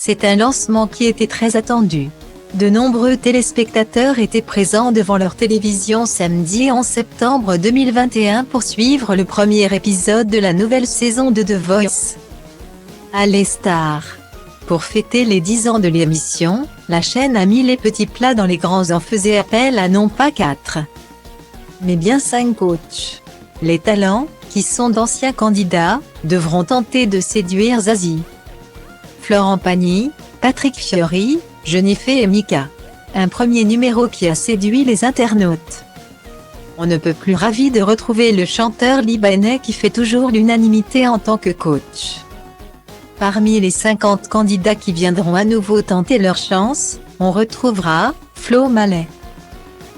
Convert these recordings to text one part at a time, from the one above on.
C'est un lancement qui était très attendu. De nombreux téléspectateurs étaient présents devant leur télévision samedi 11 septembre 2021 pour suivre le premier épisode de la nouvelle saison de The Voice. Allez Stars! Pour fêter les 10 ans de l'émission, la chaîne a mis les petits plats dans les grands en faisait appel à non pas 4, mais bien 5 coachs. Les talents, qui sont d'anciens candidats, devront tenter de séduire Zazie, Florent Pagny, Patrick Fiori, Jennifer et Mika. Un premier numéro qui a séduit les internautes. On ne peut plus ravi de retrouver le chanteur libanais qui fait toujours l'unanimité en tant que coach. Parmi les 50 candidats qui viendront à nouveau tenter leur chance, on retrouvera Flo Mallet,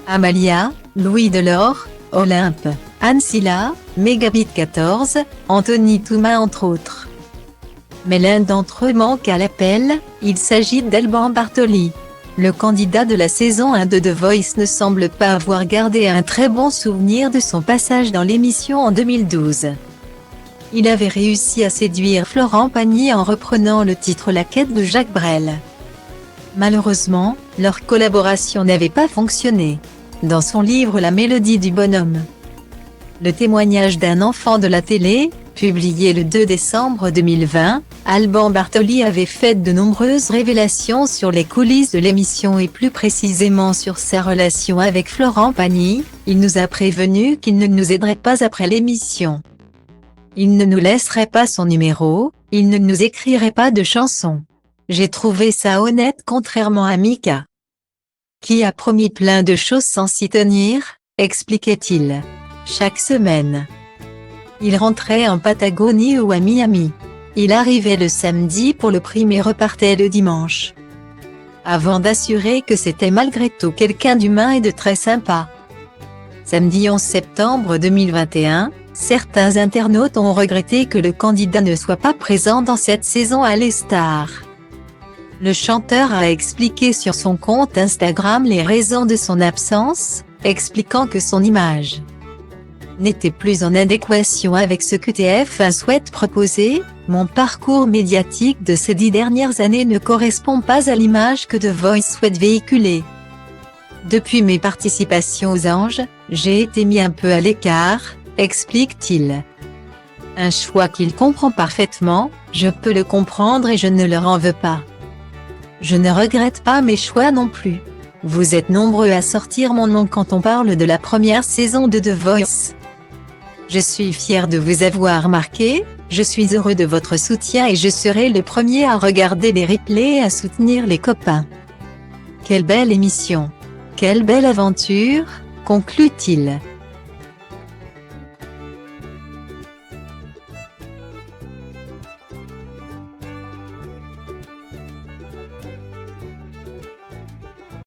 Amalia, Louis Delors, Olympe, Anne Silla, Megabit 14, Anthony Touma entre autres. Mais l'un d'entre eux manque à l'appel, il s'agit d'Alban Bartoli. Le candidat de la saison 1 de The Voice ne semble pas avoir gardé un très bon souvenir de son passage dans l'émission en 2012. Il avait réussi à séduire Florent Pagny en reprenant le titre La Quête de Jacques Brel. Malheureusement, leur collaboration n'avait pas fonctionné. Dans son livre La Mélodie du bonhomme, le témoignage d'un enfant de la télé, publié le 2 décembre 2020, Alban Bartoli avait fait de nombreuses révélations sur les coulisses de l'émission et plus précisément sur sa relation avec Florent Pagny. Il nous a prévenu qu'il ne nous aiderait pas après l'émission. Il ne nous laisserait pas son numéro, il ne nous écrirait pas de chansons. J'ai trouvé ça honnête contrairement à Mika, qui a promis plein de choses sans s'y tenir, expliquait-il. Chaque semaine, il rentrait en Patagonie ou à Miami. Il arrivait le samedi pour le prime et repartait le dimanche, avant d'assurer que c'était malgré tout quelqu'un d'humain et de très sympa. Samedi 11 septembre 2021, certains internautes ont regretté que le candidat ne soit pas présent dans cette saison Allez Stars. Le chanteur a expliqué sur son compte Instagram les raisons de son absence, expliquant que son image n'était plus en adéquation avec ce que TF1 souhaite proposer. Mon parcours médiatique de ces 10 dernières années ne correspond pas à l'image que The Voice souhaite véhiculer. Depuis mes participations aux Anges, j'ai été mis un peu à l'écart, explique-t-il. Un choix qu'il comprend parfaitement, je peux le comprendre et je ne leur en veux pas. Je ne regrette pas mes choix non plus. Vous êtes nombreux à sortir mon nom quand on parle de la première saison de The Voice. Je suis fier de vous avoir marqué, je suis heureux de votre soutien et je serai le premier à regarder les replays et à soutenir les copains. Quelle belle émission! Quelle belle aventure, conclut-il.